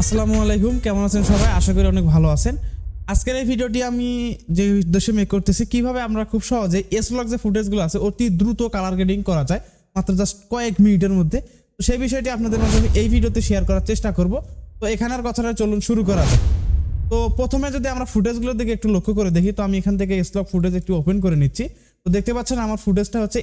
আসসালামু আলাইকুম, কেমন আছেন সবাই? আশা করি অনেক ভালো আছেন। আজকের এই ভিডিওটি আমি যে উদ্দেশ্যে মেক করতেছি, কিভাবে আমরা খুব সহজে এস-ব্লগ যে ফুটেজগুলো আছে অতি দ্রুত কালার গ্রেডিং করা যায় মাত্র জাস্ট কয়েক মিনিটের মধ্যে। তো সেই বিষয়টি আপনাদের মাঝে আমি এই ভিডিওতে শেয়ার করার চেষ্টা করব। তো এখানের কথাটা চলুন শুরু করা যাক। তো প্রথমে যদি আমরা ফুটেজগুলোর দিকে একটু লক্ষ্য করে দেখি, তো আমি এখান থেকে এস-ব্লগ ফুটেজ একটু ওপেন করে নিচ্ছি। তো দেখতে পাচ্ছেন আমার ফুটেজটা হচ্ছে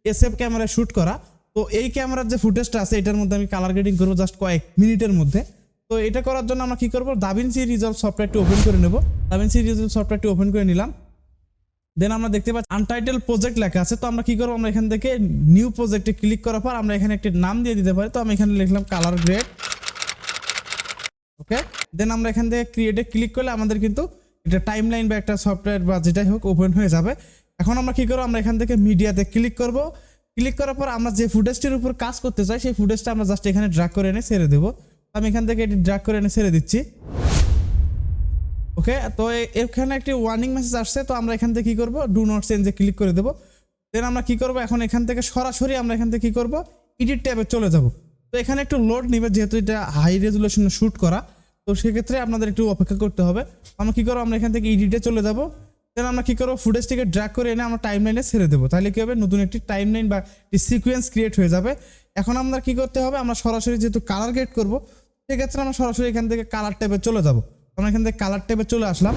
এসএফ ক্যামেরায় শ্যুট করা। তো এই ক্যামেরার যে ফুটেজটা আছে এটার মধ্যে আমি কালার গ্রেডিং করবো জাস্ট কয়েক মিনিটের মধ্যে। তো এটা করার জন্য আমরা কি করব, DaVinci রিজলভ সফটওয়্যারটি ওপেন করে নেব। DaVinci রিজলভ সফটওয়্যারটি ওপেন করে নিলাম। দেন আমরা দেখতে পাচ্ছি আনটাইটেল প্রজেক্ট লেখা আছে। তো আমরা কি করব, আমরা এখান থেকে নিউ প্রজেক্টে ক্লিক করার পর আমরা এখানে একটি নাম দিয়ে দিতে পারি। তো আমি এখানে লিখলাম কালার গ্রেড। ওকে, দেন আমরা এখান থেকে ক্রিয়েটে ক্লিক করলে আমাদের কিন্তু এটা টাইমলাইন বা একটা সফটওয়্যার বা যেটাই হোক ওপেন হয়ে যাবে। এখন আমরা কি করব, আমরা এখান থেকে মিডিয়াতে ক্লিক করব। ক্লিক করার পর আমরা যে ফুটেজটির উপর কাজ করতে চাই সেই ফুটেজটা আমরা জাস্ট এখানে ড্র্যাগ করে এনে ছেড়ে দেবো। আমি এখান থেকে এটি ড্র্যাগ করে এনে ছেড়ে দিচ্ছি। ওকে, তো এখানে একটি ওয়ার্নিং মেসেজ আসছে। তো আমরা এখান থেকে কি করব, ডু নট চেঞ্জে ক্লিক করে দেবো। দেন আমরা কি করব, এখন এখান থেকে সরাসরি আমরা এখান থেকে কি করব, এডিট ট্যাবে চলে যাব। তো এখানে একটু লোড নেবে, যেহেতু এটা হাই রেজুলেশনে শ্যুট করা। তো সেক্ষেত্রে আপনাদের একটু অপেক্ষা করতে হবে। আমরা কি করবো, আমরা এখান থেকে এডিটে চলে যাব। দেন আমরা কি করবো, ফুটেজটিকে ড্র্যাগ করে এনে আমরা টাইমলাইনে ছেড়ে দেবো। তাহলে কি হবে, নতুন একটি টাইমলাইন বা একটি সিকোয়েন্স ক্রিয়েট হয়ে যাবে। এখন আমরা কি করতে হবে, আমরা সরাসরি যেহেতু কালার গ্রেড করবো সেক্ষেত্রে আমরা সরাসরি এখান থেকে কালার ট্যাবে চলে যাব। আমরা এখান থেকে কালার ট্যাবে চলে আসলাম।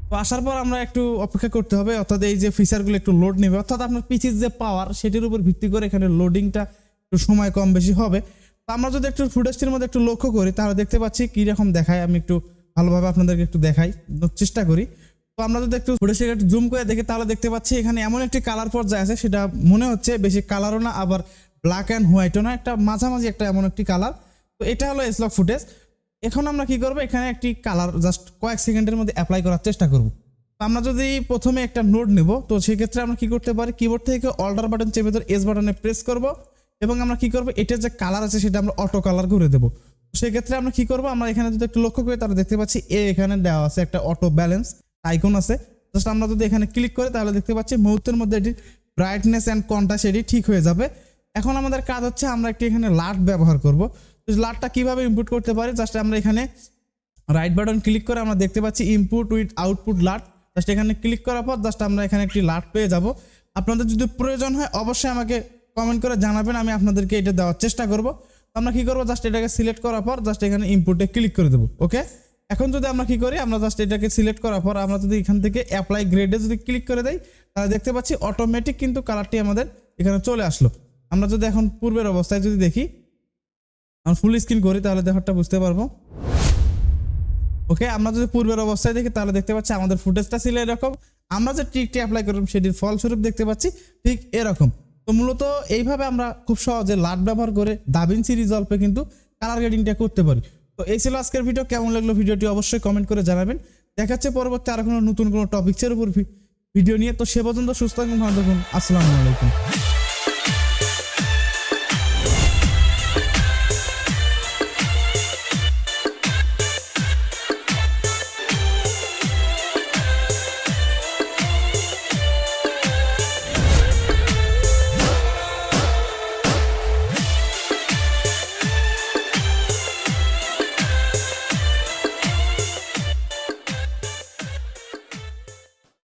তো আসার পর আমরা একটু অপেক্ষা করতে হবে, অর্থাৎ এই যে ফিচারগুলো একটু লোড নেবে, অর্থাৎ আপনার পিসির যে পাওয়ার সেটির উপর ভিত্তি করে এখানে লোডিংটা একটু সময় কম বেশি হবে। তো আমরা যদি একটু ফুটেজটির মধ্যে একটু লক্ষ্য করি তাহলে দেখতে পাচ্ছি কীরকম দেখায়। আমি একটু ভালোভাবে আপনাদেরকে একটু দেখাই চেষ্টা করি। তো আমরা যদি একটু ফুটেজটিকে একটু জুম করে দেখি তাহলে দেখতে পাচ্ছি এখানে এমন একটি কালার পর্যায়ে আছে, সেটা মনে হচ্ছে বেশি কালারও না আবার ব্ল্যাক অ্যান্ড হোয়াইটও না, একটা মাঝামাঝি একটা এমন একটি কালার। তো এটা হলো এস-ব্লগ ফুটেজ। এখন আমরা কি করব, এখানে একটি কালার জাস্ট কয়েক সেকেন্ডের মধ্যে অ্যাপ্লাই করার চেষ্টা করব। তো আমরা যদি প্রথমে একটা নোট নেব, তো সেক্ষেত্রে আমরা কি করতে পারি, কিবোর্ড থেকে অল্টার বাটন চেপে ধরে এস বাটনে প্রেস করব এবং আমরা কি করব, এটার যে কালার আছে সেটা আমরা অটো কালার করে দেবো। তো সেক্ষেত্রে আমরা কি করব, আমরা এখানে যদি একটু লক্ষ্য করি তাহলে দেখতে পাচ্ছি এখানে দেওয়া আছে একটা অটো ব্যালেন্স আইকন আছে। জাস্ট আমরা যদি এখানে ক্লিক করি তাহলে দেখতে পাচ্ছি মুহূর্তের মধ্যে এটি ব্রাইটনেস অ্যান্ড কন্ট্রাস্ট এটি ঠিক হয়ে যাবে। এখন আমাদের কাজ হচ্ছে আমরা একটি এখানে লাট ব্যবহার করব। তো লাটটা কিভাবে ইনপুট করতে পারি, জাস্ট আমরা এখানে রাইট বাটন ক্লিক করে আমরা দেখতে পাচ্ছি ইনপুট উইথ আউটপুট লাট। জাস্ট এখানে ক্লিক করার পর জাস্ট আমরা এখানে একটি লাট পেয়ে যাব। আপনাদের যদি প্রয়োজন হয় অবশ্যই আমাকে কমেন্ট করে জানাবেন, আমি আপনাদেরকে এটা দেওয়ার চেষ্টা করব। আমরা কি করব, জাস্ট এটাকে সিলেক্ট করার পর জাস্ট এখানে ইনপুটে ক্লিক করে দেবো। ওকে, এখন যদি আমরা কি করি, আমরা জাস্ট এটাকে সিলেক্ট করার পর আমরা যদি এখান থেকে অ্যাপ্লাই গ্রেডে যদি ক্লিক করে দেই তাহলে দেখতে পাচ্ছি অটোমেটিক কিন্তু কালারটি আমাদের এখানে চলে আসলো। আমরা যদি এখন পূর্বের অবস্থায় যদি দেখি, আমরা ফুল স্ক্রিন করি তাহলে ব্যাপারটা বুঝতে পারবো। ওকে, আমরা যদি পূর্বের অবস্থায় দেখি তাহলে দেখতে পাচ্ছি আমাদের ফুটেজটা ছিল এরকম। আমরা যে ট্রিকটি অ্যাপ্লাই করলাম সেটির ফলস্বরূপ দেখতে পাচ্ছি ঠিক এরকম। তো মূলত এইভাবে আমরা খুব সহজে লাট ব্যবহার করে DaVinci রিজলভে কিন্তু কালার গ্রেডিংটা করতে পারি। তো এই ছিল আজকের ভিডিও। কেমন লাগলো ভিডিওটি অবশ্যই কমেন্ট করে জানাবেন। দেখাচ্ছে পরবর্তী আর কোনো নতুন কোনো টপিক্সের উপর ভিডিও নিয়ে। তো সে পর্যন্ত সুস্থ থাকুন, ভালো থাকুন। আসসালামু আলাইকুম।